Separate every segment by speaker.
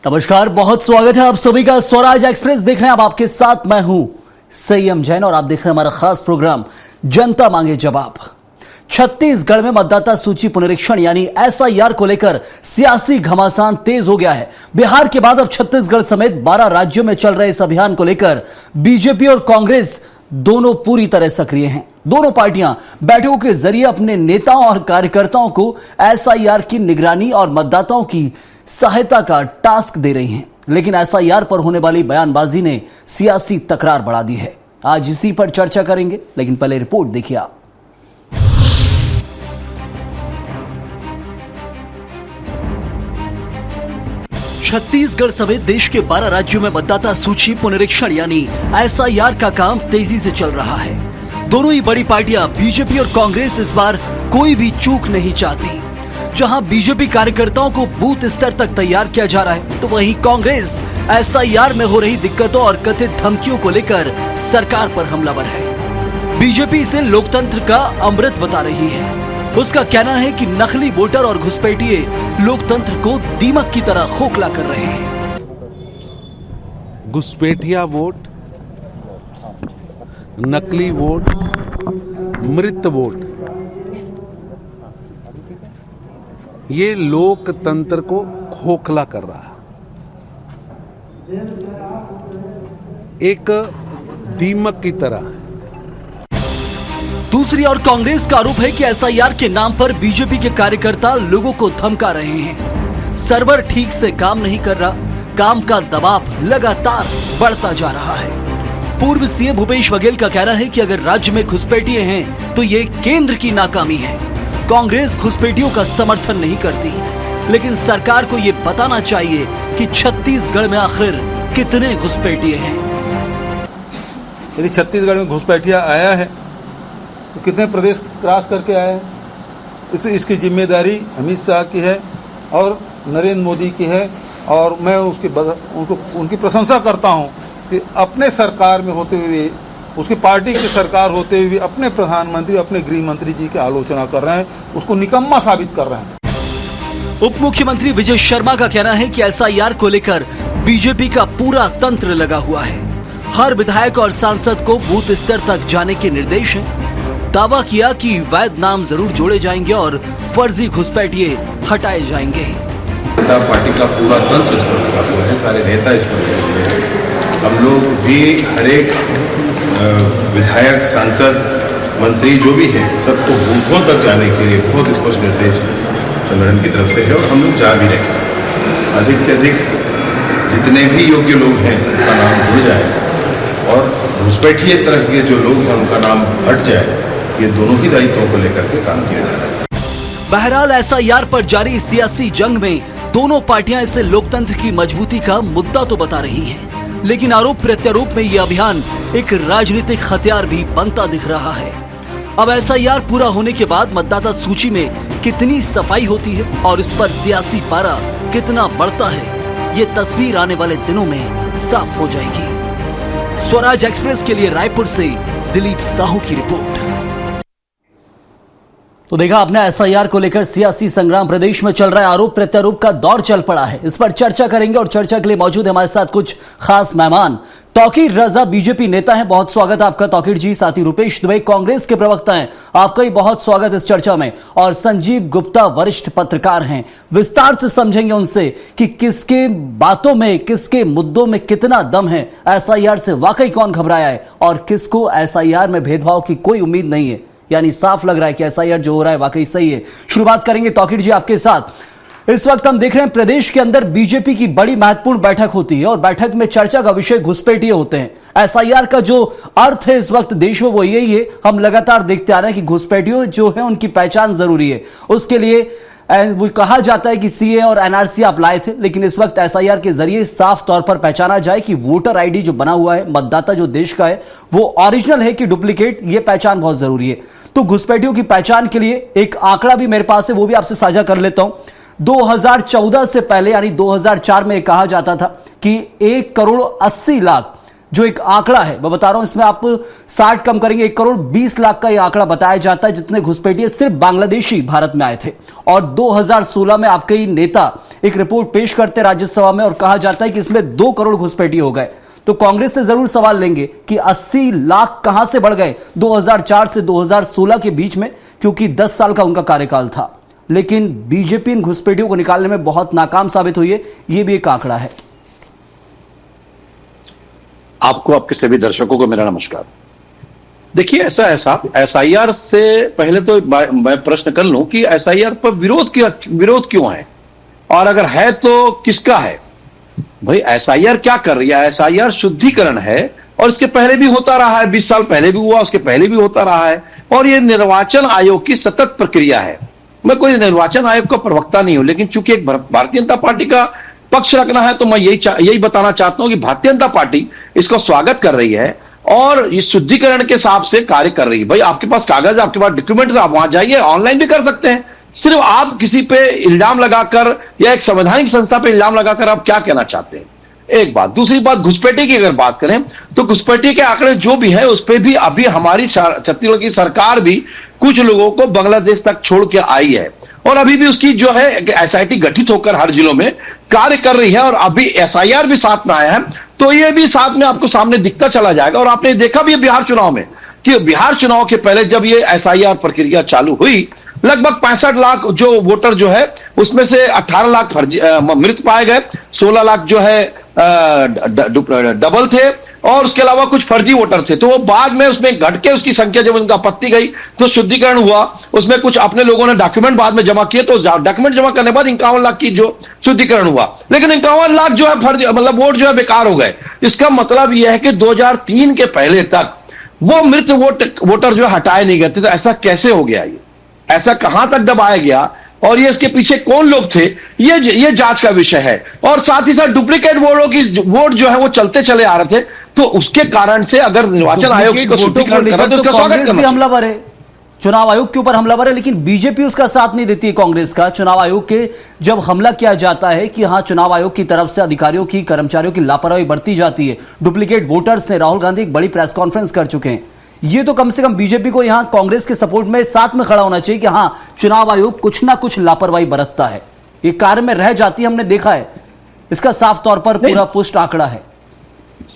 Speaker 1: नमस्कार, बहुत स्वागत है आप सभी का। स्वराज एक्सप्रेस देख रहे हैं, अब आपके साथ मैं हूं संयम जैन और आप देख रहे हैं हमारा खास प्रोग्राम जनता मांगे जवाब। छत्तीसगढ़ में मतदाता सूची पुनरीक्षण यानी एसआईआर को लेकर सियासी घमासान तेज हो गया है। बिहार के बाद अब छत्तीसगढ़ समेत 12 राज्यों में चल रहे इस अभियान को लेकर बीजेपी और कांग्रेस दोनों पूरी तरह सक्रिय हैं। दोनों पार्टियां बैठकों के जरिए अपने नेताओं और कार्यकर्ताओं को एसआईआर की निगरानी और मतदाताओं की सहायता का टास्क दे रही हैं। लेकिन एसआईआर पर होने वाली बयानबाजी ने सियासी तकरार बढ़ा दी है। आज इसी पर चर्चा करेंगे, लेकिन पहले रिपोर्ट देखिए आप। छत्तीसगढ़ समेत देश के 12 राज्यों में मतदाता सूची पुनरीक्षण यानी एसआईआर का काम तेजी से चल रहा है। दोनों ही बड़ी पार्टियां बीजेपी और कांग्रेस इस बार कोई भी चूक नहीं चाहती। जहां बीजेपी कार्यकर्ताओं को बूथ स्तर तक तैयार किया जा रहा है, तो वहीं कांग्रेस एसआईआर में हो रही दिक्कतों और कथित धमकियों को लेकर सरकार पर हमलावर है। बीजेपी इसे लोकतंत्र का अमृत बता रही है। उसका कहना है कि नकली वोटर और घुसपैठिए लोकतंत्र को दीमक की तरह खोखला कर रहे हैं।
Speaker 2: घुसपैठिया वोट, नकली वोट, मृत वोट, ये लोकतंत्र को खोखला कर रहा है। एक दीमक की तरह।
Speaker 1: दूसरी ओर कांग्रेस का आरोप है कि एसआईआर के नाम पर बीजेपी के कार्यकर्ता लोगों को धमका रहे हैं। सर्वर ठीक से काम नहीं कर रहा, काम का दबाव लगातार बढ़ता जा रहा है। पूर्व सीएम भूपेश बघेल का कहना है कि अगर राज्य में घुसपैठिए हैं तो ये केंद्र की नाकामी है। कांग्रेस घुसपैठियों का समर्थन नहीं करती, लेकिन सरकार को ये बताना चाहिए कि छत्तीसगढ़ में आखिर कितने घुसपैठिए हैं।
Speaker 3: यदि छत्तीसगढ़ में घुसपैठिया आया है तो कितने प्रदेश क्रॉस करके आए हैं। इसकी जिम्मेदारी अमित शाह की है और नरेंद्र मोदी की है। और मैं उनकी प्रशंसा करता हूं कि अपने सरकार में होते हुए, उसकी पार्टी की सरकार होते हुए अपने प्रधानमंत्री, अपने गृह मंत्री जी की आलोचना कर रहे हैं, उसको निकम्मा साबित कर रहे हैं।
Speaker 1: उप मुख्यमंत्री विजय शर्मा का कहना है कि एसआईआर को लेकर बीजेपी का पूरा तंत्र लगा हुआ है। हर विधायक और सांसद को बूथ स्तर तक जाने के निर्देश हैं। दावा किया कि वैध नाम जरूर जोड़े जाएंगे और फर्जी घुसपैठिए हटाए जाएंगे।
Speaker 4: जनता पार्टी का पूरा तंत्र इस पर लगा हुआ है, सारे नेता इस पर लगे हुए हैं। हम लोग भी हर एक विधायक, सांसद, मंत्री जो भी हैं, सबको बूथों तक जाने के लिए बहुत स्पष्ट निर्देश संगठन की तरफ से है और हम लोग जा भी रहे हैं। अधिक से अधिक जितने भी योग्य लोग हैं सबका नाम जुड़ जाए और घुसपैठिए तरह के जो लोग हैं उनका नाम हट जाए। ये दोनों ही दायित्वों को लेकर के काम किया जा रहा है।
Speaker 1: बहरहाल एसआईआर पर जारी सियासी जंग में दोनों पार्टियां इसे लोकतंत्र की मजबूती का मुद्दा तो बता रही हैं, लेकिन आरोप प्रत्यारोप में ये अभियान एक राजनीतिक हथियार भी बनता दिख रहा है। अब एसआईआर पूरा होने के बाद मतदाता सूची में कितनी सफाई होती है और इस पर सियासी पारा कितना बढ़ता है, ये तस्वीर आने वाले दिनों में साफ हो जाएगी। स्वराज एक्सप्रेस के लिए रायपुर से दिलीप साहू की रिपोर्ट। तो देखा आपने, एसआईआर को लेकर सियासी संग्राम प्रदेश में चल रहा है। आरोप प्रत्यारोप का दौर चल पड़ा है। इस पर चर्चा करेंगे और चर्चा के लिए मौजूद है हमारे साथ कुछ खास मेहमान। तौकीर रजा बीजेपी नेता हैं, बहुत स्वागत है आपका तौकीर जी। साथ ही रुपेश दुबे कांग्रेस के प्रवक्ता हैं, आपका ही बहुत स्वागत इस चर्चा में। और संजीव गुप्ता वरिष्ठ पत्रकार हैं, विस्तार से समझेंगे उनसे कि किसके बातों में, किसके मुद्दों में कितना दम है, एसआईआर से वाकई कौन घबराया है और किसको एसआईआर में भेदभाव की कोई उम्मीद नहीं है। यानी साफ लग रहा है कि एसआईआर जो हो रहा है वाकई सही है। शुरुआत करेंगे तौकीर जी आपके साथ। इस वक्त हम देख रहे हैं प्रदेश के अंदर बीजेपी की बड़ी महत्वपूर्ण बैठक होती है और बैठक में चर्चा का विषय घुसपैठिए होते हैं। एसआईआर का जो अर्थ है इस वक्त देश में वो यही है, हम लगातार देखते आ रहे हैं कि घुसपैठियों जो है उनकी पहचान जरूरी है। उसके लिए वो कहा जाता है कि सीए और एनआरसी आप लाए थे, लेकिन इस वक्त एसआईआर के जरिए साफ तौर पर पहचाना जाए कि वोटर आईडी जो बना हुआ है, मतदाता जो देश का है, वो ओरिजिनल है कि डुप्लीकेट, ये पहचान बहुत जरूरी है। तो घुसपैठियों की पहचान के लिए एक आंकड़ा भी मेरे पास है, वो भी आपसे साझा कर लेता हूं। 2014 से पहले यानी 2004 में कहा जाता था कि 1,80,00,000 जो एक आंकड़ा है, मैं बता रहा हूं, इसमें आप 60 कम करेंगे 1,20,00,000 का यह आंकड़ा बताया जाता है जितने घुसपैठिए सिर्फ बांग्लादेशी भारत में आए थे। और 2016 में आपके ही नेता एक रिपोर्ट पेश करते हैं राज्यसभा में और कहा जाता है कि इसमें 2 करोड़ घुसपैठी हो गए। तो कांग्रेस से जरूर सवाल लेंगे कि 80 लाख कहां से बढ़ गए 2004 से 2016 के बीच में, क्योंकि 10 साल का उनका कार्यकाल था। लेकिन बीजेपी इन घुसपैठियों को निकालने में बहुत नाकाम साबित हुई है, यह भी एक आंकड़ा है।
Speaker 5: आपको, आपके सभी दर्शकों को मेरा नमस्कार। देखिए, ऐसा एसआईआर से पहले तो मैं प्रश्न कर लूं कि एसआईआर पर विरोध क्यों है, और अगर है तो किसका है? भाई, एसआईआर क्या कर रही है? एसआईआर शुद्धिकरण है, और इसके पहले भी होता रहा है, 20 साल पहले भी हुआ, उसके पहले भी होता रहा है, और यह निर्वाचन आयोग की सतत प्रक्रिया है। मैं कोई निर्वाचन आयोग का प्रवक्ता नहीं हूं, लेकिन चूंकि एक भारतीय जनता पार्टी का पक्ष रखना है तो मैं यही बताना चाहता हूं कि भारतीय जनता पार्टी इसको स्वागत कर रही है और इस शुद्धिकरण के हिसाब से कार्य कर रही है। भाई, आपके पास कागज, आपके पास डॉक्यूमेंट्स, आप वहां जाइए, ऑनलाइन भी कर सकते हैं। सिर्फ आप किसी पे इल्जाम लगाकर या एक संवैधानिक संस्था पे इल्जाम लगाकर आप क्या कहना चाहते हैं? एक बात। दूसरी बात, घुसपैठी की अगर बात करें तो घुसपैठी के आंकड़े जो भी है उस पर भी अभी हमारी छत्तीसगढ़ की सरकार भी कुछ लोगों को बांग्लादेश तक छोड़ के आई है, और अभी भी उसकी जो है एसआईटी गठित होकर हर जिलों में कार्य कर रही है, और अभी एसआईआर भी साथ में आया है, तो ये भी साथ में आपको सामने दिखता चला जाएगा। और आपने देखा भी बिहार चुनाव में कि बिहार चुनाव के पहले जब ये एसआईआर प्रक्रिया चालू हुई, लगभग 65 लाख जो वोटर जो है उसमें से 18 लाख मृत पाए गए, 16 लाख जो है डबल थे, और उसके अलावा कुछ फर्जी वोटर थे। तो वो बाद में उसमें घट के उसकी संख्या जब उनका आपत्ति गई तो शुद्धिकरण हुआ, उसमें कुछ अपने लोगों ने डॉक्यूमेंट बाद में जमा किए, तो डॉक्यूमेंट जमा करने के बाद 51 लाख की जो शुद्धिकरण हुआ, लेकिन 51 लाख जो है फर्जी, मतलब वोट जो है बेकार हो गए। इसका मतलब यह है कि 2003 के पहले तक वो मृत वोटर जो हटाए नहीं गए थे। तो ऐसा कैसे हो गया? ये ऐसा कहां तक दबाया गया, और ये इसके पीछे कौन लोग थे, ये जांच का विषय है। और साथ ही साथ डुप्लीकेट वोट जो है वो चलते चले आ रहे थे, तो उसके कारण से अगर निर्वाचन आयोग इसको शुद्धिकरण कर रहा है तो उसका स्वागत करना।
Speaker 1: हमलावर है, चुनाव आयोग के ऊपर हमलावर है, लेकिन बीजेपी उसका साथ नहीं देती है कांग्रेस का। चुनाव आयोग के जब हमला किया जाता है कि हां, चुनाव आयोग की तरफ से अधिकारियों की, कर्मचारियों की लापरवाही बरती जाती है, डुप्लीकेट वोटर्स ने, राहुल गांधी एक बड़ी प्रेस कॉन्फ्रेंस कर चुके हैं। ये तो कम से कम बीजेपी को यहां कांग्रेस के सपोर्ट में साथ में खड़ा होना चाहिए कि हां, चुनाव आयोग कुछ ना कुछ लापरवाही बरतता है, ये कार्य में रह जाती है, हमने देखा है। इसका साफ तौर पर पूरा पुष्ट आंकड़ा है।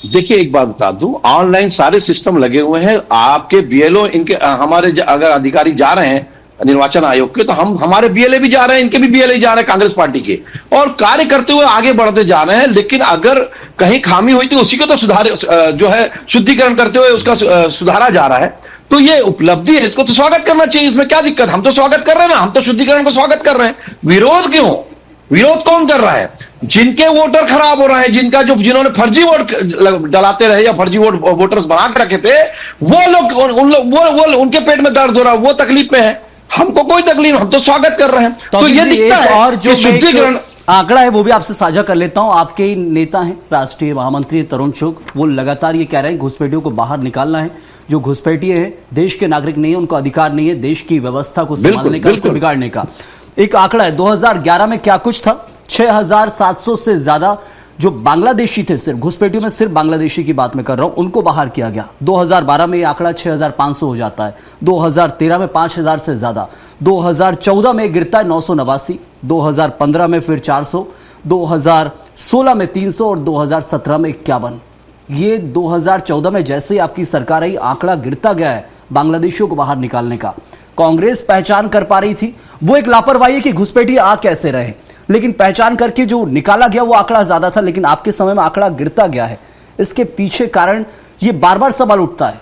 Speaker 5: देखिए, एक बात बता दूं, ऑनलाइन सारे सिस्टम लगे हुए हैं। आपके बीएलओ, इनके हमारे अगर अधिकारी जा रहे हैं निर्वाचन आयोग के, तो हमारे बीएलए भी जा रहे हैं, इनके भी बीएलए जा रहे हैं कांग्रेस पार्टी के, और कार्य करते हुए आगे बढ़ते जा रहे हैं। लेकिन अगर कहीं खामी हुई तो उसी को तो सुधार जो है शुद्धिकरण करते हुए उसका सुधारा जा रहा है। तो ये उपलब्धि है, इसको तो स्वागत करना चाहिए। इसमें क्या दिक्कत? हम तो स्वागत कर रहे हैं ना, हम तो शुद्धिकरण को स्वागत कर रहे हैं। विरोध क्यों? विरोध कौन कर रहा है? जिनके वोटर खराब हो रहे हैं, जिन्होंने फर्जी वोट डलाते रहे या फर्जी वोटर्स बना के रखे थे, वो लोग उनके पेट में दर्द हो रहा है, वो तकलीफ में है। हमको कोई तकलीफ, हम तो स्वागत कर रहे हैं। तो ये दिखता है।
Speaker 1: और जो
Speaker 5: शुद्धिकरण
Speaker 1: आंकड़ा है वो भी आपसे साझा कर लेता हूं। आपके नेता हैं, राष्ट्रीय महामंत्री तरुण चुग, वो लगातार ये कह रहे हैं घुसपैठियों को बाहर निकालना है। जो घुसपैठी है देश के नागरिक नहीं है, उनको अधिकार नहीं है देश की व्यवस्था को संभालने का, उसे बिगाड़ने का। एक आंकड़ा है 2011 में क्या कुछ था, 6700 से ज्यादा जो बांग्लादेशी थे, सिर्फ घुसपैठियों में सिर्फ बांग्लादेशी की बात मैं कर रहा हूं, उनको बाहर किया गया। 2012 में यह आंकड़ा 6500 हो जाता है, 2013 में 5000 से ज्यादा, 2014 में गिरता है 989, 2015 में फिर 400, 2016 में 300 और 2017 में 51। ये 2014 में जैसे ही आपकी सरकार आई, आंकड़ा गिरता गया है बांग्लादेशियों को बाहर निकालने का। कांग्रेस पहचान कर पा रही थी, वो एक लापरवाही है कि घुसपैठी आ कैसे रहे, लेकिन पहचान करके जो निकाला गया वो आंकड़ा ज्यादा था, लेकिन आपके समय में आंकड़ा गिरता गया है। इसके पीछे कारण ये बार बार सवाल उठता है।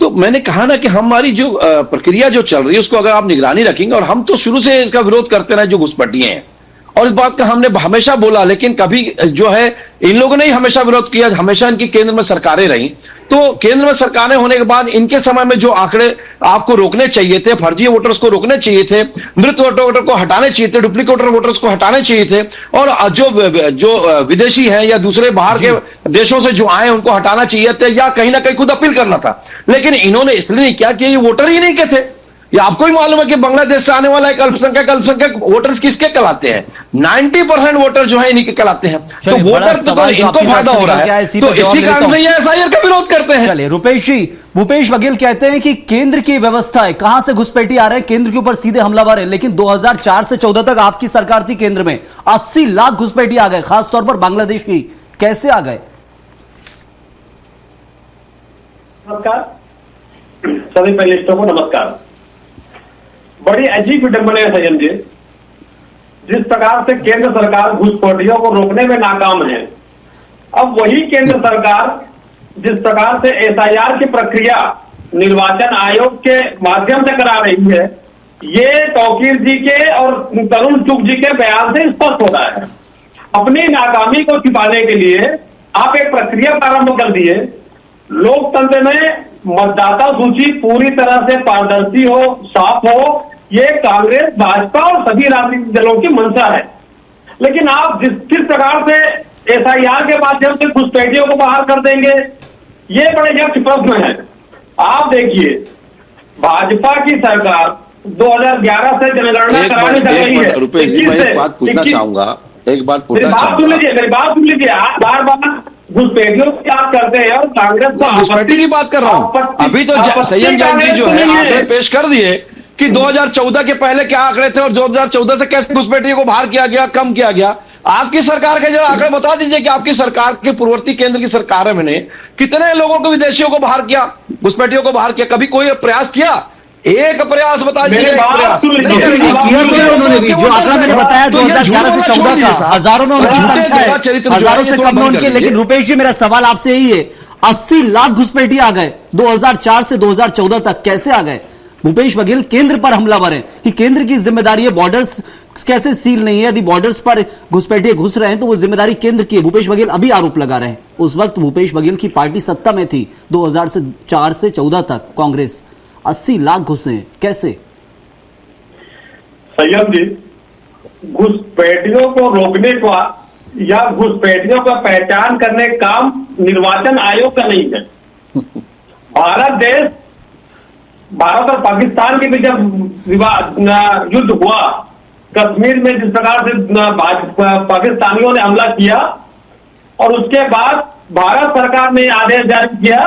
Speaker 5: तो मैंने कहा ना कि हमारी जो प्रक्रिया जो चल रही है उसको अगर आप निगरानी रखेंगे, और हम तो शुरू से इसका विरोध करते रहे जो घुसपैठिए हैं, और इस बात का हमने हमेशा बोला, लेकिन कभी जो है इन लोगों ने ही हमेशा विरोध किया। हमेशा इनकी केंद्र में सरकारें रही, तो केंद्र में सरकारें होने के बाद इनके समय में जो आंकड़े आपको रोकने चाहिए थे, फर्जी वोटर्स को रोकने चाहिए थे, मृत वोटर को हटाने चाहिए थे, डुप्लीकेट वोटर्स को हटाने चाहिए थे, और जो विदेशी हैं या दूसरे बाहर के देशों से जो आए उनको हटाना चाहिए थे, या कहीं ना कहीं खुद अपील करना था। लेकिन इन्होंने इसलिए नहीं किया कि ये वोटर ही नहीं के थे। ये आपको ही मालूम है कि बांग्लादेश से आने वाला एक अल्पसंख्यक वोटर्स किसके कहलाते हैं? 90% वोटर जो है इन्हीं के कहलाते हैं। तो
Speaker 1: चलिए, बड़ा
Speaker 5: वोटर तो
Speaker 1: सवाल जो
Speaker 5: इनको
Speaker 1: आपकी
Speaker 5: फायदा
Speaker 1: तरफ से
Speaker 5: हो रहा
Speaker 1: निकल के आया,
Speaker 5: है,
Speaker 1: इसी
Speaker 5: तो
Speaker 1: पर जवाब
Speaker 5: इसी
Speaker 1: लेता
Speaker 5: कारण
Speaker 1: हूं।
Speaker 5: से ये एसआईआर का विरोध करते हैं।
Speaker 1: चलिए, रुपेश जी, भूपेश बघेल कहते हैं कि केंद्र की व्यवस्था है, कहां से घुसपैठी आ रहे हैं, केंद्र के ऊपर सीधे हमलावर है। लेकिन 2004 से 14 तक आपकी सरकार थी केंद्र में, 80 लाख घुसपैठी आ गए, खासतौर पर बांग्लादेश की। कैसे आ गए?
Speaker 6: नमस्कार सभी पैनलिस्टों को नमस्कार। बड़ी अजीब विडंबना है संजय जी, जिस प्रकार से केंद्र सरकार घुसपैठियों को रोकने में नाकाम है, अब वही केंद्र सरकार जिस प्रकार से एसआईआर की प्रक्रिया निर्वाचन आयोग के माध्यम से करा रही है, ये तौकीर जी के और तरुण चुग जी के बयान से स्पष्ट हो रहा है। अपनी नाकामी को छिपाने के लिए आप एक प्रक्रिया प्रारंभ कर दिए। लोकतंत्र में मतदाता सूची पूरी तरह से पारदर्शी हो, साफ हो, ये कांग्रेस, भाजपा और सभी राजनीतिक दलों की मंशा है। लेकिन आप किस प्रकार से एसआईआर के माध्यम से घुसपैठियों को बाहर कर देंगे, ये बड़े यक्ष प्रश्न है। आप देखिए, भाजपा की सरकार 2011 से जनगणना कराने चल रही है।
Speaker 5: रुपेश जी, मैं एक बात पूछना चाहूंगा,
Speaker 6: मेरी बात सुन लीजिए। आप बार बार घुसपैठियों की बात करते हैं और कांग्रेस को
Speaker 5: घुसपैठी की बात कर रहा हूं। अभी तो संयम जैन जी जो है आंकड़े पेश कर दिए कि 2014 के पहले क्या आंकड़े थे और 2014 से कैसे घुसपैठियों को बाहर किया गया, कम किया गया। आपकी सरकार के जरा आंकड़े बता दीजिए कि आपकी सरकार के पूर्ववर्ती केंद्र की सरकार में कितने लोगों को, विदेशियों को बाहर किया, घुसपैठियों को बाहर किया? कभी कोई प्रयास किया? एक प्रयास बता दीजिए।
Speaker 1: किया तो उन्होंने भी, जो आंकड़ा मैंने बताया 2011 से 14 का, हजारों में उनकी संख्या है, हजारों से कम में उनकी। लेकिन रुपेश जी, मेरा सवाल आपसे यही है, 80 लाख घुसपैठी आ गए 2004 से 2014 तक, कैसे आ गए? भूपेश बघेल केंद्र पर हमलावर है कि केंद्र की जिम्मेदारी है, बॉर्डर्स कैसे सील नहीं है, यदि बॉर्डर्स पर घुसपैठिए घुस रहे हैं तो वो जिम्मेदारी केंद्र की है। भूपेश बघेल अभी आरोप लगा रहे हैं। उस वक्त भूपेश बघेल की पार्टी सत्ता में थी 2004 से 14 तक, कांग्रेस। 80 लाख घुसे हैं, कैसे?
Speaker 6: संयम जी, घुसपैठियों को रोकने का या घुसपैठियों का पहचान करने का काम निर्वाचन आयोग का नहीं है। भारत और पाकिस्तान के बीच जब युद्ध हुआ, कश्मीर में जिस प्रकार से पाकिस्तानियों ने हमला किया, और उसके बाद भारत सरकार ने आदेश जारी किया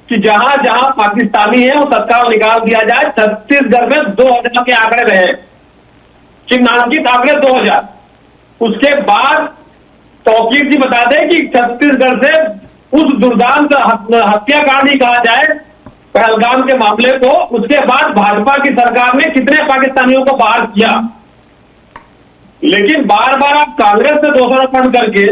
Speaker 6: कि जहां जहां पाकिस्तानी है वो तत्काल निकाल दिया जाए। छत्तीसगढ़ में 2000 के आंकड़े रहे, चिन्हांकित आंकड़े 2000। उसके बाद तौकीर जी बता दें कि छत्तीसगढ़ से उस दुर्दांत हत्याकांड ही कहा जाए पहलगाम के मामले को, उसके बाद भाजपा की सरकार ने कितने पाकिस्तानियों को बाहर किया। लेकिन बार बार आप कांग्रेस से दोषारोपण करके,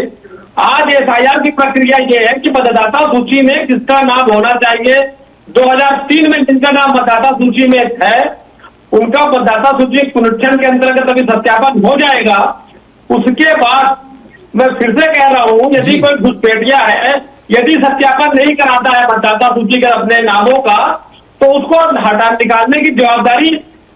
Speaker 6: आज एसआईआर की प्रक्रिया यह है कि मतदाता सूची में किसका नाम होना चाहिए, 2003 में जिनका नाम मतदाता सूची में है उनका मतदाता सूची पुनरीक्षण के अंतर्गत अभी सत्यापन हो जाएगा। उसके बाद मैं फिर से कह रहा हूं, यदि कोई घुसपैठिया है, यदि सत्यापन नहीं कराता है मतदाता सूची के अपने नामों का, तो उसको हटा निकालने की जवाबदारी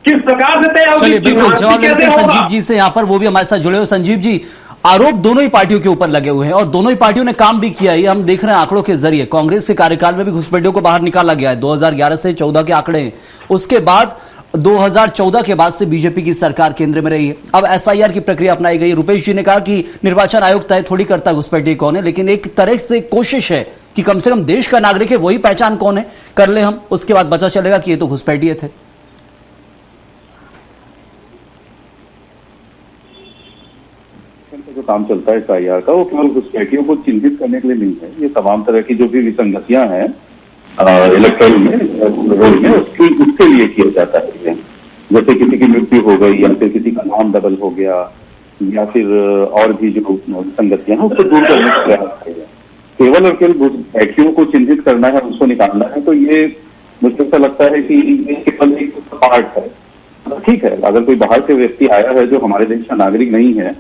Speaker 6: किस प्रकार से तय होगी?
Speaker 1: चलिए, बिल्कुल जवाब लेते हैं संजीव जी से, यहां पर वो भी हमारे साथ जुड़े हुए। संजीव जी, आरोप दोनों ही पार्टियों के ऊपर लगे हुए हैं और दोनों ही पार्टियों ने काम भी किया है, ये हम देख रहे हैं आंकड़ों के जरिए। कांग्रेस के कार्यकाल में भी घुसपैठियों को बाहर निकाला गया है, 2011 से 14 के आंकड़े हैं। उसके बाद 2014 के बाद से बीजेपी की सरकार केंद्र में रही है। अब एसआईआर की प्रक्रिया अपनाई गई। रुपेश जी ने कहा कि निर्वाचन आयोग तय थोड़ी करता घुसपैठी कौन है, लेकिन एक तरह से कोशिश है कि कम से कम देश का नागरिक है, वही पहचान कौन है कर ले हम, उसके बाद पता चलेगा कि ये तो घुसपैठिए थे।
Speaker 7: जो काम चलता है एसआईआर का, वो केवल घुसपैठियों को चिन्हित करने के लिए नहीं है। ये तमाम तरह की जो भी विसंगतियां हैं इलेक्टोरल में, रोल में, उसके लिए किया जाता है। जैसे किसी की मृत्यु हो गई या फिर किसी का नाम डबल हो गया या फिर और भी जो विसंगतियां हैं उसको दूर करने का प्रयास करेगा। केवल और केवल घुसपैठियों को चिन्हित करना है, उसको निकालना है, तो ये मुझे ऐसा लगता है कि ये केवल एक पार्ट है। ठीक है, अगर कोई बाहर से व्यक्ति आया है जो हमारे देश का नागरिक नहीं है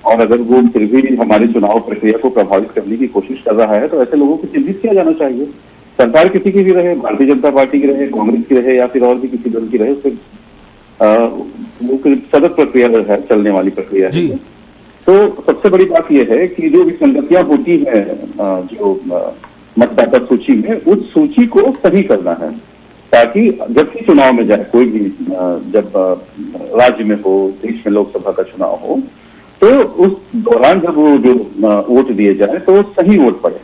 Speaker 7: और अगर वो फिर भी हमारी चुनाव प्रक्रिया को प्रभावित करने की कोशिश कर रहा है, तो ऐसे लोगों को चिन्हित किया जाना चाहिए। सरकार किसी की भी रहे, भारतीय जनता पार्टी की रहे, कांग्रेस की रहे या फिर और भी किसी दल की रहे, उससे वो सतत प्रक्रिया है, चलने वाली प्रक्रिया है। तो सबसे बड़ी बात यह है कि जो विसंगतियां होती है जो मतदाता सूची में, उस सूची को सही करना है। ताकि जब भी चुनाव में जाए कोई भी, जब राज्य में हो, देश में लोकसभा का चुनाव हो, तो उस दौरान जब वो जो वोट दिए जाए तो सही वोट पड़े,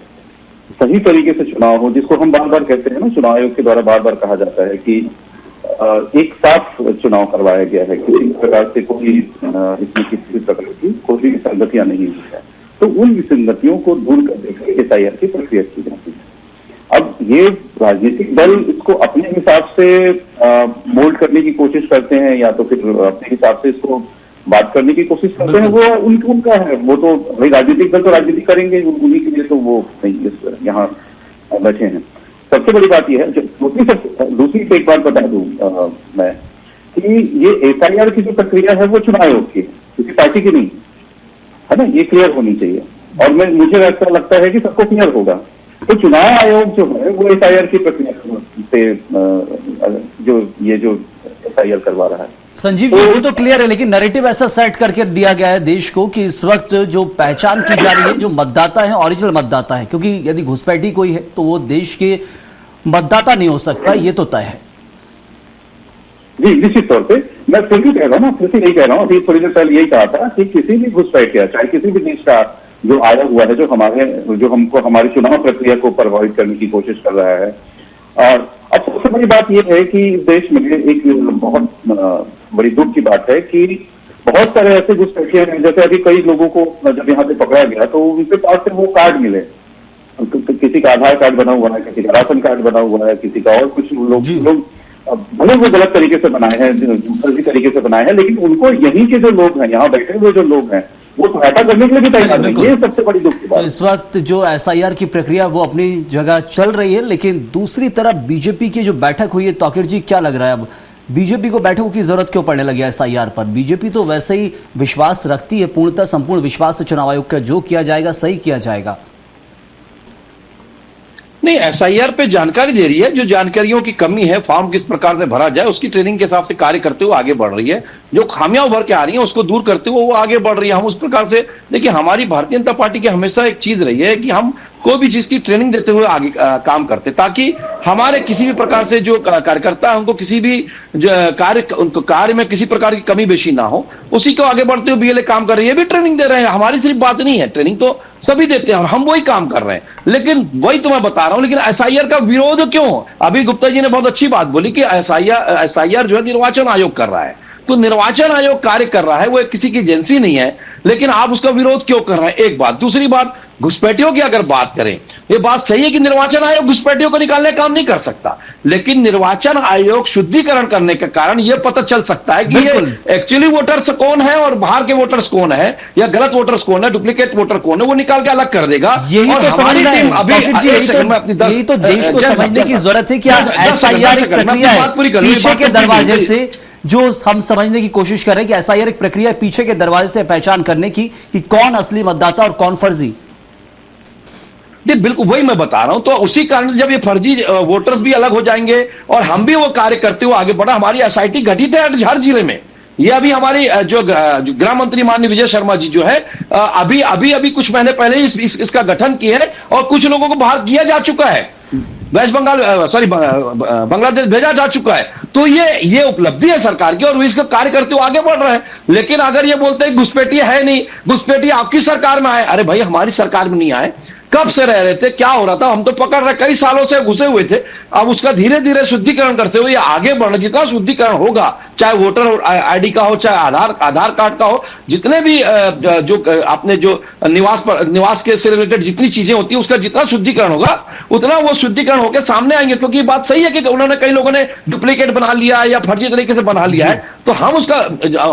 Speaker 7: सही तरीके से चुनाव हो, जिसको हम बार बार कहते हैं ना, चुनाव आयोग के द्वारा बार बार कहा जाता है कि एक साफ चुनाव करवाया गया है, किसी प्रकार से कोई इसमें किसी प्रकार की कोई भी विसंगतियां नहीं हुई है। तो उन विसंगतियों को दूर करने के लिए SIR की प्रक्रिया की जाती है। अब ये राजनीतिक दल इसको अपने हिसाब से मोल्ड करने की कोशिश करते हैं, या तो फिर अपने हिसाब से इसको बात करने की कोशिश करते हैं, वो उनका है। वो तो भाई राजनीतिक दल तो राजनीति करेंगे, उन्हीं के लिए तो वो नहीं यहाँ बैठे हैं। सबसे बड़ी बात यह है, दूसरी एक बात बता दूं मैं, कि ये SIR की जो प्रक्रिया है वो चुनाव आयोग की है, किसी पार्टी की नहीं है ना, ये क्लियर होनी चाहिए। और मुझे ऐसा लगता है कि सबको क्लियर होगा। तो चुनाव आयोग जो है वो SIR की प्रक्रिया से जो SIR करवा रहा है।
Speaker 1: संजीव जी, वो तो क्लियर है, लेकिन नैरेटिव ऐसा सेट करके दिया गया है देश को कि इस वक्त जो पहचान की जा रही है, जो मतदाता है ओरिजिनल मतदाता है, क्योंकि यदि घुसपैठी कोई है तो वो देश के मतदाता नहीं हो सकता, ये तो तय है।
Speaker 7: जी निश्चित तौर पे मैं फिर भी कह रहा हूँ ना, फिर से यही कह रहा हूँ, अभी थोड़ी देर पहले यही कहा था कि किसी भी घुसपैठिया, चाहे किसी भी देश का जो आया हुआ है, जो हमको हमारी चुनाव प्रक्रिया को प्रभावित करने की कोशिश कर रहा है। और अब सबसे बड़ी बात यह है कि इस देश में एक बहुत बड़ी दुख की बात है कि बहुत सारे ऐसे घुसपैठिए हैं, जैसे अभी कई लोगों को जब यहाँ पे पकड़ा गया तो उनके पास से वो कार्ड मिले, किसी का आधार कार्ड बना हुआ है, किसी का राशन कार्ड बना हुआ है, किसी का और कुछ लोग भले वो गलत तरीके से बनाए हैं, फर्जी तरीके से बनाए हैं, लेकिन उनको यहीं के जो लोग हैं, यहाँ बैठे हुए जो लोग हैं, वो सहायता करने के लिए भी तैयार नहीं। ये सबसे बड़ी दुख की बात।
Speaker 1: तो इस वक्त जो SIR की प्रक्रिया वो अपनी जगह चल रही है, लेकिन दूसरी तरफ बीजेपी की जो बैठक हुई है, तौकीर जी क्या लग रहा है अब बीजेपी को बैठकों की जरूरत क्यों पड़ने लगी SIR पर? बीजेपी तो वैसे ही विश्वास रखती है, पूर्णतः संपूर्ण विश्वास से चुनाव आयोग का जो किया जाएगा सही किया जाएगा।
Speaker 5: नहीं, SIR पे जानकारी दे रही है, जो जानकारियों की कमी है, फॉर्म किस प्रकार से भरा जाए उसकी ट्रेनिंग के हिसाब से कार्य करते हुए आगे बढ़ रही है। जो खामियां उभर के आ रही हैं उसको दूर करते हुए वो आगे बढ़ रही है। हम उस प्रकार से देखिए, हमारी भारतीय जनता पार्टी की हमेशा एक चीज रही है कि हम कोई भी चीज की ट्रेनिंग देते हुए आगे काम करते, ताकि हमारे किसी भी प्रकार से जो कार्यकर्ता है उनको किसी भी उनको कार्य में किसी प्रकार की कमी बेशी ना हो, उसी को आगे बढ़ते हुए BLA काम कर रही है, भी ट्रेनिंग दे रहे हैं। हमारी सिर्फ बात नहीं है, ट्रेनिंग तो सभी देते हैं और हम वही काम कर रहे हैं। लेकिन वही तो मैं बता रहा हूं, लेकिन SIR का विरोध क्यों? अभी गुप्ता जी ने बहुत अच्छी बात बोली कि SIR जो है निर्वाचन आयोग कर रहा है, तो निर्वाचन आयोग कार्य कर रहा है, वो किसी की एजेंसी नहीं है, लेकिन आप उसका विरोध क्यों कर रहे हैं? एक बात। दूसरी बात, घुसपैठियों की अगर बात करें, ये बात सही है कि निर्वाचन आयोग घुसपैठियों को निकालने का काम नहीं कर सकता, लेकिन निर्वाचन आयोग शुद्धिकरण करने के कारण यह पता चल सकता है कि ये एक्चुअली वोटर्स कौन है और बाहर के वोटर्स कौन है, या गलत वोटर्स कौन है, डुप्लीकेट वोटर कौन है, वो निकाल के अलग कर देगा।
Speaker 1: यही तो समझना है, यही तो देश को समझने की जरूरत है कि SIR प्रक्रिया है पीछे के दरवाजे से, जो हम समझने की कोशिश कर रहे हैं कि SIR एक प्रक्रिया पीछे के दरवाजे से पहचान करने की कि कौन असली मतदाता और कौन फर्जी।
Speaker 5: बिल्कुल वही मैं बता रहा हूं। तो उसी कारण जब ये फर्जी वोटर्स भी अलग हो जाएंगे और हम भी वो कार्य करते हुए आगे बढ़ा। हमारी SIT घटित है हर जिले में। ये अभी हमारी जो गृह मंत्री माननीय विजय शर्मा जी जो है अभी कुछ महीने पहले इसका गठन किए हैं और कुछ लोगों को बाहर किया जा चुका है, वेस्ट बंगाल बांग्लादेश भेजा जा चुका है। तो ये उपलब्धि है सरकार की और वो इसका कार्य करते हुए आगे बढ़ रहे हैं। लेकिन अगर ये बोलते हैं घुसपैठिया है नहीं, घुसपैठिया आपकी सरकार में आए, अरे भाई हमारी सरकार में नहीं आए, कब से रह रहे थे, क्या हो रहा था, हम तो पकड़ रहे, कई सालों से घुसे हुए थे। अब उसका धीरे धीरे शुद्धिकरण करते हुए आगे बढ़ना, जितना शुद्धिकरण होगा, चाहे वोटर ID का हो, चाहे आधार कार्ड का हो, जितने भी जो अपने जो निवास के से रिलेटेड जितनी चीजें होती है, उसका जितना शुद्धिकरण होगा उतना वो शुद्धिकरण होकर सामने आएंगे। क्योंकि ये बात सही है कि उन्होंने कई लोगों ने डुप्लीकेट बना लिया या फर्जी तरीके से बना लिया है, तो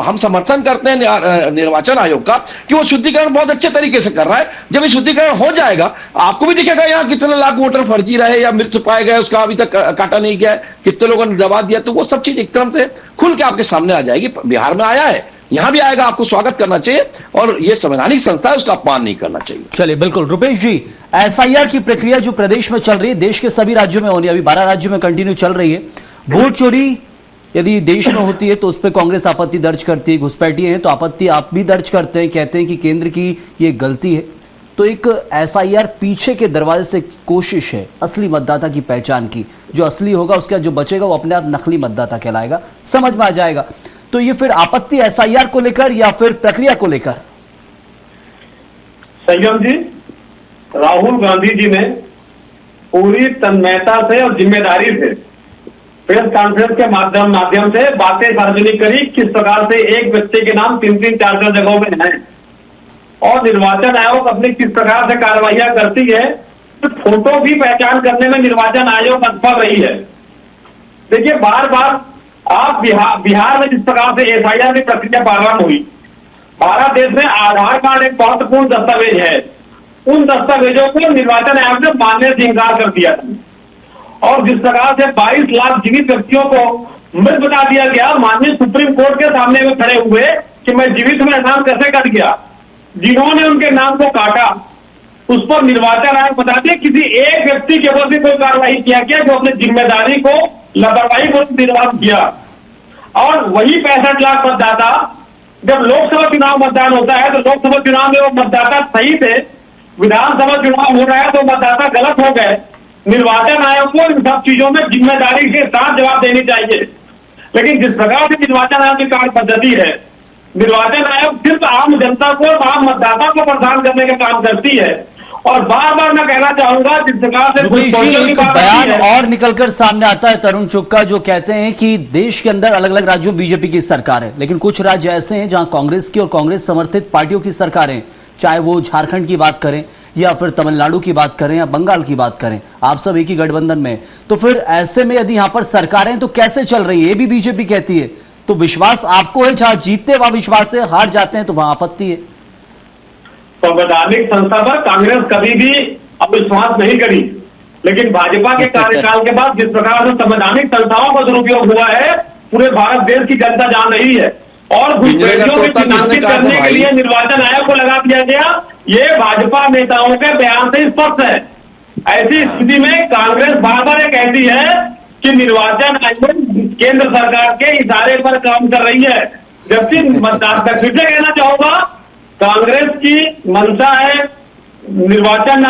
Speaker 5: हम समर्थन करते हैं निर्वाचन आयोग का कि वो शुद्धिकरण बहुत अच्छे तरीके से कर रहा है। जब ये शुद्धिकरण हो जाएगा आपको भी दिखेगा यहाँ कितने लाख वोटर फर्जी रहे या मृत्यु पाए गए, उसका अभी तक काटा नहीं गया, कितने लोगों ने दबा दिया, तो वो सब चीज एक तरह से खुल के आपके सामने आ जाएगी। बिहार में आया है, यहां भी आएगा, आपको स्वागत करना चाहिए और ये संवैधानिक संस्था है, उसका अपमान नहीं करना चाहिए।
Speaker 1: चलिए बिल्कुल। रुपेश जी, SIR की प्रक्रिया जो प्रदेश में चल रही है, देश के सभी राज्यों में होनी, अभी 12 राज्यों में कंटिन्यू चल रही है। वोट चोरी यदि देश में होती है तो उस पर कांग्रेस आपत्ति दर्ज करती है, घुसपैठिए हैं तो आपत्ति आप भी दर्ज करते हैं, कहते हैं कि केंद्र की ये गलती है। तो एक एसआईआर पीछे के दरवाजे से कोशिश है असली मतदाता की पहचान की। जो असली होगा उसका जो बचेगा वो अपने आप नकली मतदाता कहलाएगा, समझ में आ जाएगा। तो ये फिर आपत्ति एसआईआर को लेकर या फिर प्रक्रिया को लेकर?
Speaker 6: संयम जी, राहुल गांधी जी ने पूरी तन्मयता से और जिम्मेदारी से प्रेस कॉन्फ्रेंस के माध्यम से बातें सार्वजनिक करी, किस प्रकार से एक व्यक्ति के नाम 3-3, 4-4 जगहों में हैं और निर्वाचन आयोग अपनी किस प्रकार से कार्रवाइयां करती है। तो फोटो की पहचान करने में निर्वाचन आयोग असफल रही है। देखिए, बार बार आप बिहार में जिस प्रकार से एसआईआर की प्रक्रिया प्रारंभ हुई, भारत देश में आधार कार्ड एक महत्वपूर्ण दस्तावेज है, उन दस्तावेजों को निर्वाचन आयोग ने मानने से इंकार कर दिया था और जिस प्रकार से 22 लाख जीवित व्यक्तियों को मृत बता दिया गया, माननीय सुप्रीम कोर्ट के सामने में खड़े हुए कि मैं जीवित में नाम कैसे कट गया, जिन्होंने उनके नाम को काटा उस पर निर्वाचन आयोग बता दिया किसी एक व्यक्ति के ऊपर भी कोई कार्रवाई किया गया जो अपनी जिम्मेदारी को लापरवाही को निर्वाह किया। और वही 65 लाख मतदाता, जब लोकसभा चुनाव मतदान होता है तो लोकसभा चुनाव में वो मतदाता सही थे, विधानसभा चुनाव हो रहा है तो मतदाता गलत हो गए। निर्वाचन आयोग को इन सब चीजों में जिम्मेदारी के साथ जवाब देनी चाहिए। लेकिन जिस प्रकार से निर्वाचन आयोग की कार्य पद्धति है, निर्वाचन आयोग सिर्फ आम जनता को, आम मतदाता को परेशान करने का काम करती है। और बार बार मैं कहना चाहूंगा, जिस प्रकार से
Speaker 1: एक बयान और निकलकर सामने आता है तरुण चुग का, जो कहते हैं कि देश के अंदर अलग अलग राज्यों में बीजेपी की सरकार है, लेकिन कुछ राज्य ऐसे हैं जहां कांग्रेस की और कांग्रेस समर्थित पार्टियों की सरकारें, चाहे वो झारखंड की बात करें या फिर तमिलनाडु की बात करें या बंगाल की बात करें, आप सब एक ही गठबंधन में। तो फिर ऐसे में यदि यहां पर सरकारें तो कैसे चल रही है, ये भी बीजेपी कहती है। तो विश्वास आपको है, जहां जीतते वहां विश्वास है, हार जाते हैं तो वहां आपत्ति है।
Speaker 6: संवैधानिक संस्था पर कांग्रेस कभी भी अविश्वास नहीं करी, लेकिन भाजपा के कार्यकाल के बाद जिस प्रकार से संवैधानिक संस्थाओं का दुरुपयोग हुआ है, पूरे भारत देश की जनता जान रही है। और घुसपैठियों को चिन्हित करने के लिए निर्वाचन आयोग को लगा दिया गया, ये भाजपा नेताओं के बयान से स्पष्ट है। ऐसी स्थिति में कांग्रेस बार बार ये कहती है कि निर्वाचन आयोग केंद्र सरकार के इशारे पर काम कर रही है, जबकि मतदाता, फिर से कहना चाहूंगा, कांग्रेस की मंशा है निर्वाचन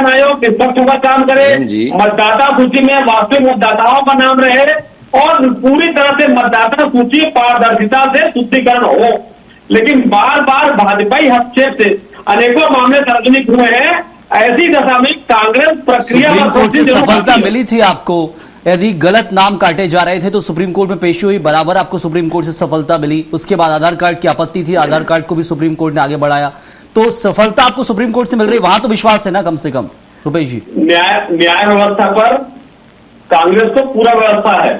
Speaker 6: आयोग निष्पक्ष होकर काम करे, मतदाता सूची में वास्तविक मतदाताओं का नाम रहे और पूरी तरह से मतदाता सूची पारदर्शिता से शुद्धिकरण हो। लेकिन बार बार भाजपाई हस्तक्षेप से अनेकों मामले सार्वजनिक हुए हैं। ऐसी दशा में कांग्रेस प्रक्रिया
Speaker 1: सुप्रीम कोर्ट से सफलता मिली थी आपको, यदि गलत नाम काटे जा रहे थे तो सुप्रीम कोर्ट में पेशी हुई, बराबर आपको सुप्रीम कोर्ट से सफलता मिली। उसके बाद आधार कार्ड की आपत्ति थी, आधार कार्ड को भी सुप्रीम कोर्ट ने आगे बढ़ाया, तो सफलता आपको सुप्रीम कोर्ट से मिल रही, वहां तो विश्वास है ना कम से कम? रुपेश जी,
Speaker 6: न्याय व्यवस्था पर कांग्रेस को पूरा व्यवस्था है,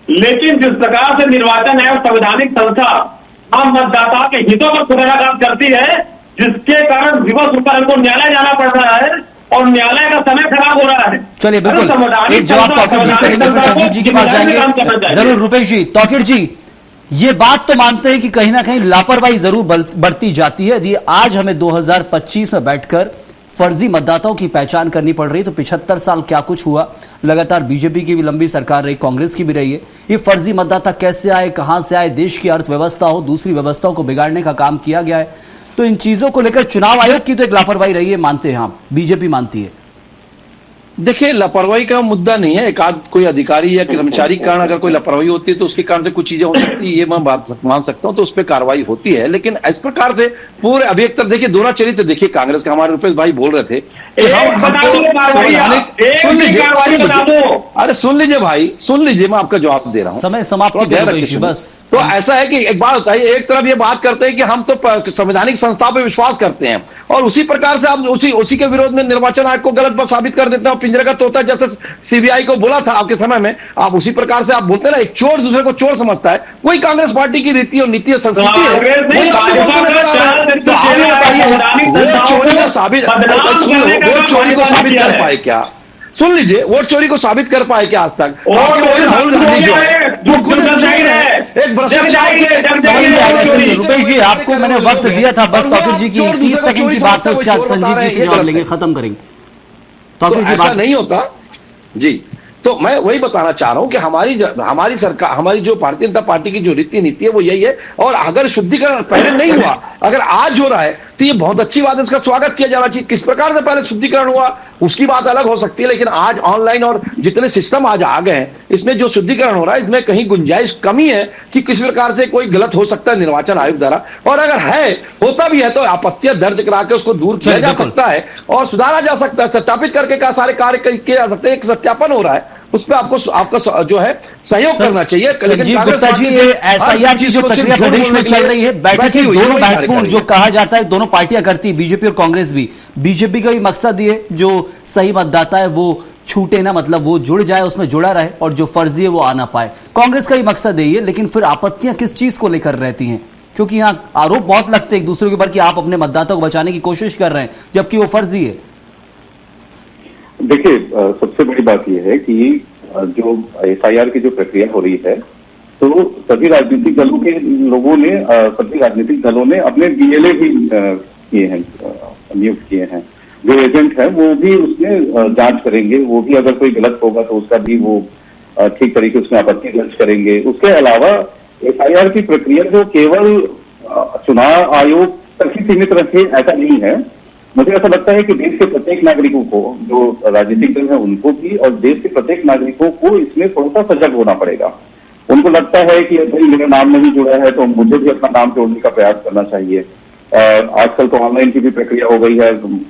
Speaker 6: लेकिन जिस प्रकार से निर्वाचन आयोग संवैधानिक संस्था आम मतदाता के हितों पर पूरा काम करती है, जिसके कारण विवश होकर हमको न्यायालय जाना पड़ रहा है और न्यायालय का समय खराब हो रहा है।
Speaker 1: चलिए, बिल्कुल एक जवाब तौकीर जी से लेंगे, फिर संजीव जी के पास जाएंगे जरूर। रुपेश जी, तौकीर जी, ये बात तो मानते हैं कि कहीं ना कहीं लापरवाही जरूर बढ़ती जाती है। यदि आज हमें 2025 में बैठकर फर्जी मतदाताओं की पहचान करनी पड़ रही है, तो 75 साल क्या कुछ हुआ, लगातार बीजेपी की भी लंबी सरकार रही, कांग्रेस की भी रही है। ये फर्जी मतदाता कैसे आए, कहां से आए, देश की अर्थव्यवस्था हो, दूसरी व्यवस्थाओं को बिगाड़ने का काम किया गया है। तो इन चीजों को लेकर चुनाव आयोग की तो एक लापरवाही रही है, मानते हैं आप, बीजेपी मानती है।
Speaker 5: देखिए, लापरवाही का मुद्दा नहीं है, एक आध कोई अधिकारी या कर्मचारी के कारण अगर कोई लापरवाही होती है तो उसके कारण से कुछ चीजें हो सकती है, ये मैं बात मान सकता हूं, तो उस पर कार्रवाई होती है। लेकिन इस प्रकार से पूरे अभी एक तरफ देखिए, दोनों चरित्र देखिए कांग्रेस का, हमारे रुपेश भाई बोल रहे थे, अरे सुन लीजिए भाई, सुन लीजिए, मैं आपका जवाब दे रहा हूं,
Speaker 1: समय समाप्ति बस।
Speaker 5: तो ऐसा है कि एक बात बताइए, एक तरफ ये बात करते हैं कि हम तो संवैधानिक संस्था पर विश्वास करते हैं और उसी प्रकार से आप उसी के विरोध में निर्वाचन आयोग को गलत साबित कर देते हैं, पिंजरे का तोता जैसे सीबीआई को बोला था आपके समय में, आप उसी प्रकार से आप बोलते हैं ना, एक चोर दूसरे को चोर समझता है, वही कांग्रेस पार्टी की रीति और नीति और संस्कृति है। वोट चोरी का साबित, वोट चोरी को साबित कर पाए क्या? सुन लीजिए, वोट चोरी को साबित कर पाए क्या आज तक? राहुल गांधी जो वो खुद चोर है, एक भ्रष्टाचार के।
Speaker 1: रुपेश जी, आपको मैंने वक्त दिया था, बस तौकीर जी की 30 सेकंड की बात है, उसके बाद संजीव जी से जवाब लेंगे, खत्म करेंगे।
Speaker 5: तो ऐसा नहीं होता जी, तो मैं वही बताना चाह रहा हूं कि हमारी सरकार, हमारी जो भारतीय जनता पार्टी की जो रीति नीति है वो यही है। और अगर शुद्धिकरण पहले नहीं हुआ, अगर आज हो रहा है तो ये बहुत अच्छी बात है, इसका स्वागत किया जाना चाहिए। किस प्रकार से पहले शुद्धिकरण हुआ उसकी बात अलग हो सकती है, लेकिन आज ऑनलाइन और जितने सिस्टम आज आ गए हैं, इसमें जो शुद्धिकरण हो रहा है इसमें कहीं गुंजाइश कमी है कि किस प्रकार से कोई गलत हो सकता है निर्वाचन आयोग द्वारा। और अगर है, होता भी है तो आपत्तियां दर्ज करा के उसको दूर किया जा सकता है और सुधारा जा सकता है, सत्यापित करके का सारे कार्य किए जा सकते हैं। एक सत्यापन हो रहा है, उस पर आपका जो है सहयोग करना चाहिए।
Speaker 1: संजीव गुप्ता जी, ये एसआईआर की जो प्रक्रिया प्रदेश में चल रही है, बैठकें दोनों महत्वपूर्ण जो कहा जाता है दोनों पार्टियां करती है, बीजेपी और कांग्रेस भी। बीजेपी का भी मकसद ये जो सही मतदाता है वो छूटे ना, मतलब वो जुड़ जाए, उसमें जुड़ा रहे, और जो फर्जी है वो आ ना पाए। कांग्रेस का ही मकसद है ये। लेकिन फिर आपत्तियां किस चीज को लेकर रहती हैं? क्योंकि यहाँ आरोप बहुत लगते हैं एक दूसरे के ऊपर कि आप अपने मतदाता को बचाने की कोशिश कर रहे हैं जबकि वो फर्जी है।
Speaker 7: देखिए, सबसे बड़ी बात यह है कि जो एफआईआर की जो प्रक्रिया हो रही है, तो सभी राजनीतिक दलों के लोगों ने, सभी राजनीतिक दलों ने अपने बीएलए भी किए हैं, नियुक्त किए हैं। जो एजेंट है वो भी उसमें जांच करेंगे, वो भी अगर कोई गलत होगा तो उसका भी वो ठीक तरीके उसमें आपत्ति दर्ज करेंगे। उसके अलावा एफआईआर की प्रक्रिया जो केवल चुनाव आयोग तक ही सीमित रखे ऐसा नहीं है। मुझे ऐसा लगता है कि देश के प्रत्येक नागरिकों को, जो राजनीतिक दल है उनको भी, और देश के प्रत्येक नागरिकों को इसमें थोड़ा सा सजग होना पड़ेगा। उनको लगता है कि भाई मेरा नाम नहीं जुड़ा है तो मुझे भी अपना नाम जोड़ने का प्रयास करना चाहिए। आजकल तो ऑनलाइन की भी प्रक्रिया हो गई है,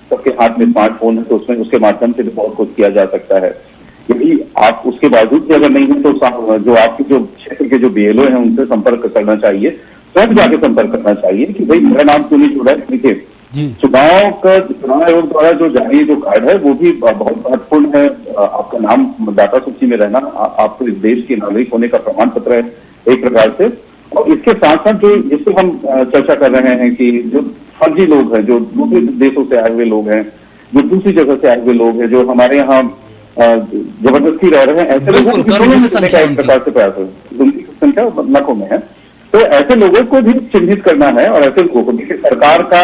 Speaker 7: सबके हाथ में स्मार्टफोन है, तो उसमें उसके माध्यम से भी बहुत कुछ किया जा सकता है। यदि आप उसके बावजूद भी अगर नहीं है तो जो आपके जो क्षेत्र के जो बीएलओ हैं उनसे संपर्क करना चाहिए, स्वयं जाके संपर्क करना चाहिए कि भाई मेरा नाम क्यों नहीं जुड़ा है। देखिए, चुनाव आयोग द्वारा जो जारी जो कार्ड है वो भी बहुत महत्वपूर्ण है। आपका नाम मतदाता सूची में रहना आपको इस देश के नागरिक होने का प्रमाण पत्र है एक प्रकार से। और इसके साथ साथ जो जिसको हम चर्चा कर रहे हैं कि जो फर्जी लोग हैं, जो दूसरे देशों से आए हुए लोग हैं, जो दूसरी जगह से आए हुए लोग हैं, जो हमारे यहाँ जबरदस्ती रह रहे हैं, ऐसे लोगों को
Speaker 1: करोड़ों में संख्या
Speaker 7: एक प्रकार से प्रयास है, उनकी संख्या लाखों में है। तो ऐसे लोगों को भी चिन्हित करना है। और ऐसे लोगों को, देखिए, सरकार का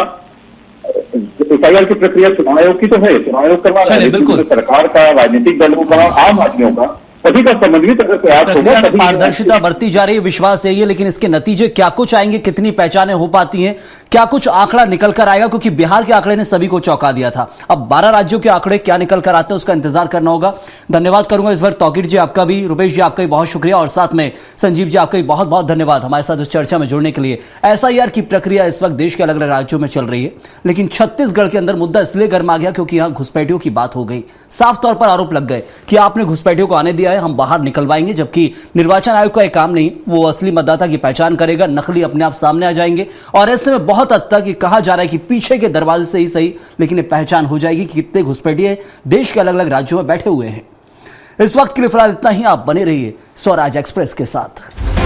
Speaker 7: एफआईआर की प्रक्रिया चुनाव आयोग की तो है, चुनाव आयोग करवा रहा है, लेकिन सरकार का, राजनीतिक दलों का, आम आदमियों का, सभी का समन्वित अगर प्रयास होगा,
Speaker 1: पारदर्शिता बढ़ती जा रही है, विश्वास यही है। लेकिन इसके नतीजे क्या कुछ आएंगे, कितनी पहचानें हो पाती हैं, क्या कुछ आंकड़ा निकल कर आएगा? क्योंकि बिहार के आंकड़े ने सभी को चौंका दिया था। अब 12 राज्यों के आंकड़े क्या निकल कर आते हैं उसका इंतजार करना होगा। धन्यवाद करूंगा इस बार तौकीर जी आपका भी, रुपेश जी आपका भी बहुत शुक्रिया, और साथ में संजीव जी आपका भी बहुत बहुत धन्यवाद हमारे साथ इस चर्चा में जुड़ने के लिए। एसआईआर की प्रक्रिया इस वक्त देश के अलग अलग राज्यों में चल रही है, लेकिन छत्तीसगढ़ के अंदर मुद्दा इसलिए गर्मा गया क्योंकि यहां घुसपैठियों की बात हो गई। साफ तौर पर आरोप लग गए कि आपने घुसपैठियों को आने दिया है, हम बाहर निकलवाएंगे, जबकि निर्वाचन आयोग का यह काम नहीं, वो असली मतदाता की पहचान करेगा, नकली अपने आप सामने आ जाएंगे। और ऐसे में बहुत हद तक ये कहा जा रहा है कि पीछे के दरवाजे से ही सही, लेकिन ये पहचान हो जाएगी कि कितने घुसपैठिए देश के अलग अलग राज्यों में बैठे हुए हैं। इस वक्त के लिए फिलहाल इतना ही। आप बने रहिए स्वराज एक्सप्रेस के साथ।